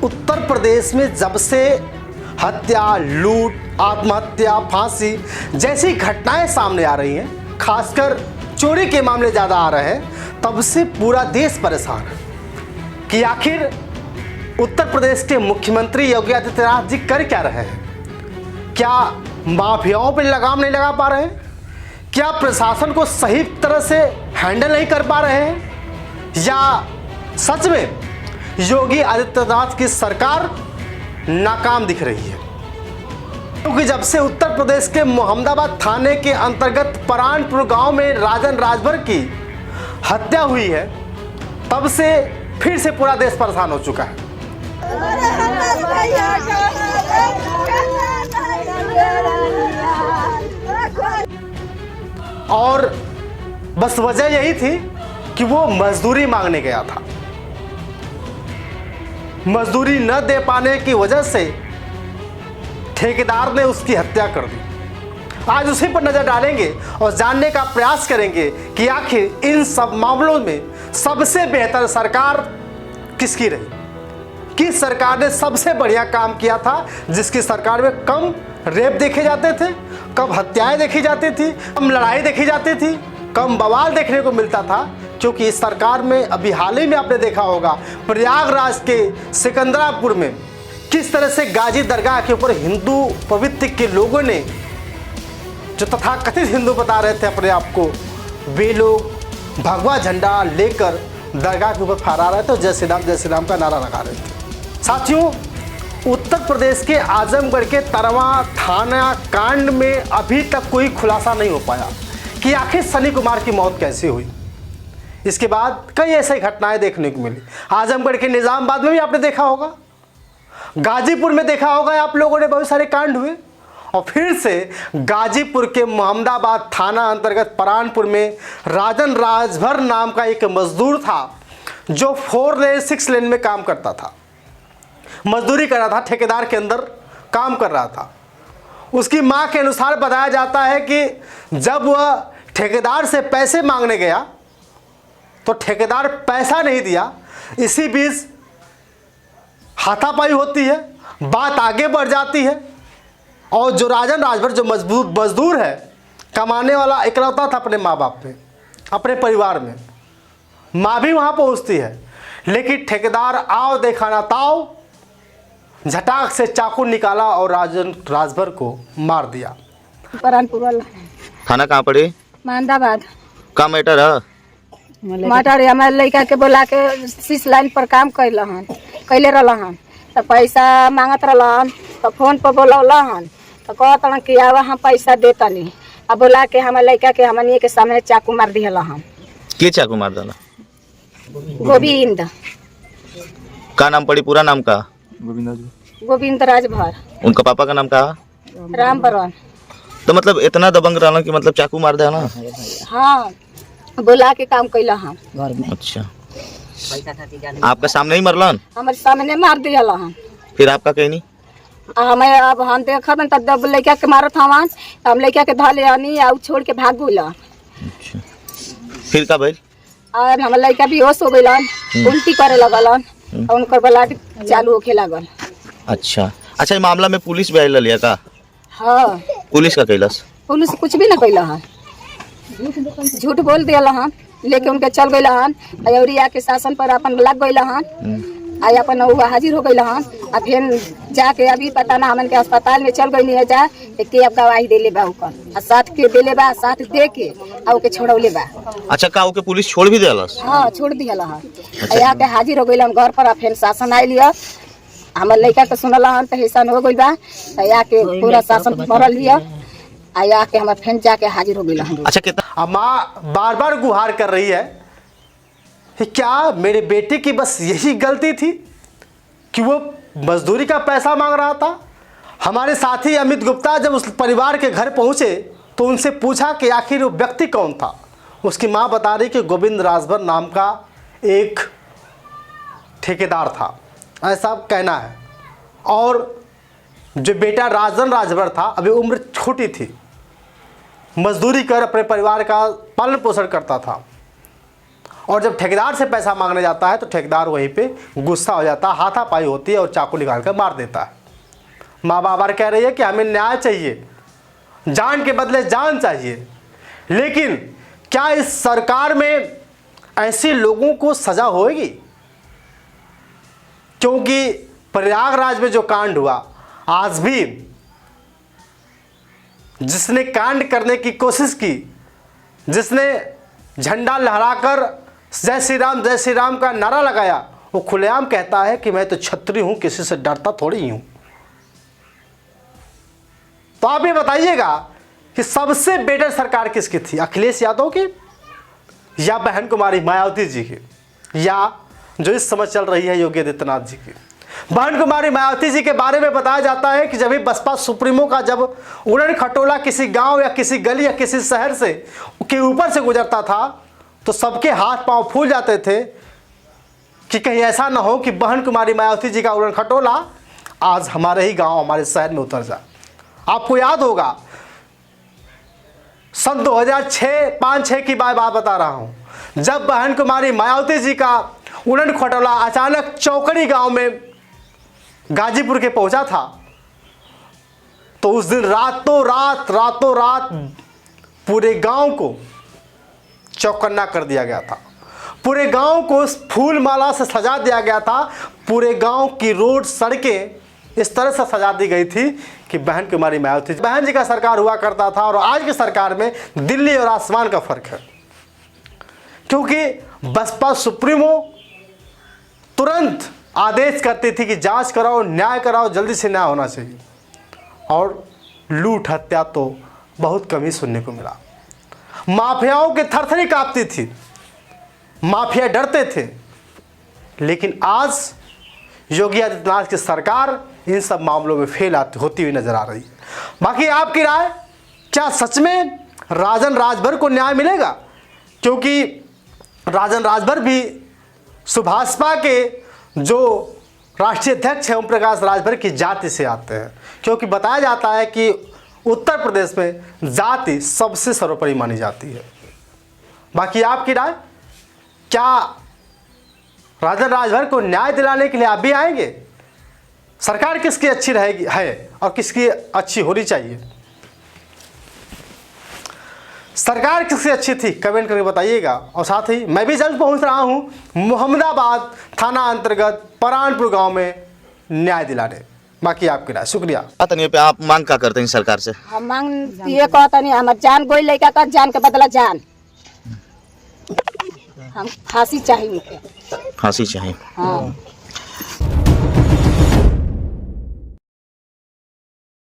उत्तर प्रदेश में जब से हत्या, लूट, आत्महत्या, फांसी जैसी घटनाएं सामने आ रही हैं, खासकर चोरी के मामले ज़्यादा आ रहे हैं, तब से पूरा देश परेशान है कि आखिर उत्तर प्रदेश के मुख्यमंत्री योगी आदित्यनाथ जी कर क्या रहे हैं। क्या माफियाओं पर लगाम नहीं लगा पा रहे हैं? क्या प्रशासन को सही तरह से हैंडल नहीं कर पा रहे हैं? या सच में योगी आदित्यनाथ की सरकार नाकाम दिख रही है? क्योंकि जब से उत्तर प्रदेश के मोहम्मदाबाद थाने के अंतर्गत परानपुर गांव में राजन राजभर की हत्या हुई है, तब से फिर से पूरा देश परेशान हो चुका है। और बस वजह यही थी कि वो मजदूरी मांगने गया था। मजदूरी न दे पाने की वजह से ठेकेदार ने उसकी हत्या कर दी। आज उसी पर नजर डालेंगे और जानने का प्रयास करेंगे कि आखिर इन सब मामलों में सबसे बेहतर सरकार किसकी रही, किस सरकार ने सबसे बढ़िया काम किया था, जिसकी सरकार में कम रेप देखे जाते थे, कम हत्याएं देखी जाती थी, कम लड़ाई देखी जाती थी, कम बवाल देखने को मिलता था। क्योंकि इस सरकार में अभी हाल ही में आपने देखा होगा प्रयागराज के सिकंदरापुर में किस तरह से गाजी दरगाह के ऊपर हिंदू पवित्र के लोगों ने, जो तथाकथित हिंदू बता रहे थे अपने आप को, वे लोग भगवा झंडा लेकर दरगाह के ऊपर फहरा रहे थे और जय श्री राम का नारा लगा रहे थे। साथियों, उत्तर प्रदेश के आजमगढ़ के तरवा थाना कांड में अभी तक कोई खुलासा नहीं हो पाया कि आखिर सनी कुमार की मौत कैसे हुई। इसके बाद कई ऐसी घटनाएं देखने को मिली। आजमगढ़ के निजामबाद में भी आपने देखा होगा, गाजीपुर में देखा होगा आप लोगों ने, बहुत सारे कांड हुए। और फिर से गाजीपुर के मोहम्मदाबाद थाना अंतर्गत परानपुर में राजन राजभर नाम का एक मजदूर था जो 4 लेन 6 लेन में काम करता था, मजदूरी कर रहा था, ठेकेदार के अंदर काम कर रहा था। उसकी मां के अनुसार बताया जाता है कि जब वह ठेकेदार से पैसे मांगने गया तो ठेकेदार पैसा नहीं दिया। इसी बीच हाथापाई होती है, बात आगे बढ़ जाती है और जो राजन राजभर जो मजदूर है, कमाने वाला इकलौता था अपने माँ बाप में, अपने परिवार में, माँ भी वहाँ पहुँचती है, लेकिन ठेकेदार आओ देखा ना ताओ, झटाक से चाकू निकाला और राजन राजभर को मार दिया। परानपुर वाला थाना कहाँ पड़े? मोहम्मदाबाद का मैटर है? मटर हमारे लड़का के बोला के 6 लाइन पर काम कैले रहन, तो पैसा मांगत रहन, तो फोन पर बोलौलन, तो कहतन कि आवा हम पैसा देतनी। अब बोला के हमारे लड़का के हमनी के सामने चाकू मार दिया हन। के चाकू मार डाला? गोविंद। का नाम पड़ी? पूरा नाम का? गोविंद राजभर। उनका पापा का नाम का? राम बरन। तो मतलब इतना दबंग रहना कि मतलब चाकू मार दे ना? हाँ, बोला के काम कैला हन घर में। अच्छा, आपका सामने ही मरलन? हमारे सामने मार दिया हन। फिर आपका कहीं नहीं? हमें अब हम देखन तब लड़का के मारत हवन, हम लड़का के धले आनी और छोड़ के भाग गइल। अच्छा, फिर का भइल? और हम लड़का बेहोश हो गइलन, उल्टी करे लगलन और उनकर ब्लड चालू होखे लागल। अच्छा अच्छा, इस मामला में पुलिस भी आइल लिया का? हाँ, पुलिस का कैलस? पुलिस कुछ भी न कैला हन, झूठ बोल दिया हन, लेके उनके चल गइल हन। अयोरिया के शासन पर अपन लग गइल हन, आई अपन हाजिर हो गइल हन। आ फिर जाके अभी पता ना हमन के अस्पताल में चल गइली है, जा के अब गवाही देले बा ओकर, आ साथ के देले बा, साथ दे के आ ओके छोड़ौले बा। अच्छा, का ओके पुलिस छोड़ भी देलस? हाँ, छोड़ दिया हन। आया के हाजिर हो गइल घर पर। फिर शासन आई लिया, हमर लड़का के सुनल हन तो हिसन हो गइल बा। आया के पूरा शासन पड़ल लिया, आया के हम फिर जाके हाजिर हो गइल हन। अच्छा, कितना? माँ बार बार गुहार कर रही है कि क्या मेरे बेटे की बस यही गलती थी कि वो मजदूरी का पैसा मांग रहा था। हमारे साथी अमित गुप्ता जब उस परिवार के घर पहुंचे तो उनसे पूछा कि आखिर वो व्यक्ति कौन था। उसकी मां बता रही कि गोविंद राजभर नाम का एक ठेकेदार था, ऐसा कहना है। और जो बेटा राजन राजभर था, अभी उम्र छोटी थी, मजदूरी कर अपने परिवार का पालन पोषण करता था। और जब ठेकेदार से पैसा मांगने जाता है तो ठेकेदार वहीं पे गुस्सा हो जाता है, हाथापाई होती है और चाकू निकाल कर मार देता है। माँ बार कह रही है कि हमें न्याय चाहिए, जान के बदले जान चाहिए, लेकिन क्या इस सरकार में ऐसे लोगों को सजा होगी? क्योंकि प्रयागराज में जो कांड हुआ, आज भी जिसने कांड करने की कोशिश की, जिसने झंडा लहराकर जय श्री राम का नारा लगाया, वो खुलेआम कहता है कि मैं तो क्षत्रिय हूं, किसी से डरता थोड़ी हूं। तो आप ये बताइएगा कि सबसे बेटर सरकार किसकी थी, अखिलेश यादव की या बहन कुमारी मायावती जी की, या जो इस समय चल रही है योगी आदित्यनाथ जी की? बहन कुमारी मायावती जी के बारे में बताया जाता है कि जब भी बसपा सुप्रीमो का जब उड़न खटोला किसी गांव या किसी गली या किसी शहर से के ऊपर से गुजरता था तो सबके हाथ पांव फूल जाते थे कि कहीं ऐसा ना हो कि बहन कुमारी मायावती जी का उड़न खटोला आज हमारे ही गांव, हमारे शहर में उतर जाए। आपको याद होगा सन 2005-6 की बात बता रहा हूं, जब बहन कुमारी मायावती जी का उड़न खटोला अचानक चौकड़ी गांव में गाजीपुर के पहुंचा था, तो उस दिन रातों रात पूरे गांव को चौकन्ना कर दिया गया था। पूरे गांव को उस फूल माला से सजा दिया गया था। पूरे गांव की रोड, सड़कें इस तरह से सजा दी गई थी कि बहन कुमारी मायावती बहन जी का सरकार हुआ करता था और आज की सरकार में दिल्ली और आसमान का फर्क है। क्योंकि बसपा सुप्रीमो तुरंत आदेश करती थी कि जांच कराओ, न्याय कराओ, जल्दी से न्याय होना चाहिए, और लूट हत्या तो बहुत कम ही सुनने को मिला। माफियाओं के थरथरी कांपती थी, माफिया डरते थे, लेकिन आज योगी आदित्यनाथ की सरकार इन सब मामलों में फेल होती हुई नजर आ रही है। बाकी आपकी राय, क्या सच में राजन राजभर को न्याय मिलेगा? क्योंकि राजन राजभर भी सुभाषपा के जो राष्ट्रीय अध्यक्ष है ओम प्रकाश राजभर की जाति से आते हैं, क्योंकि बताया जाता है कि उत्तर प्रदेश में जाति सबसे सर्वोपरि मानी जाती है। बाकी आपकी राय, क्या राजन राजभर को न्याय दिलाने के लिए आप भी आएंगे? सरकार किसकी अच्छी रहेगी है और किसकी अच्छी होनी चाहिए? सरकार किसकी अच्छी थी कमेंट करके बताइएगा। और साथ ही मैं भी जल्द पहुंच रहा हूं मोहम्मदाबाद थाना अंतर्गत परानपुर गांव में न्याय दिलाने। बाकी आपकी राय। शुक्रिया। तनिए पे आप मांग क्या करते हैं सरकार से? हम मांग ये कहता नहीं, हमार जान कोई लड़का का जान के बदला जान, हम फांसी चाहिए उनके। फांसी चाहिए। हाँ।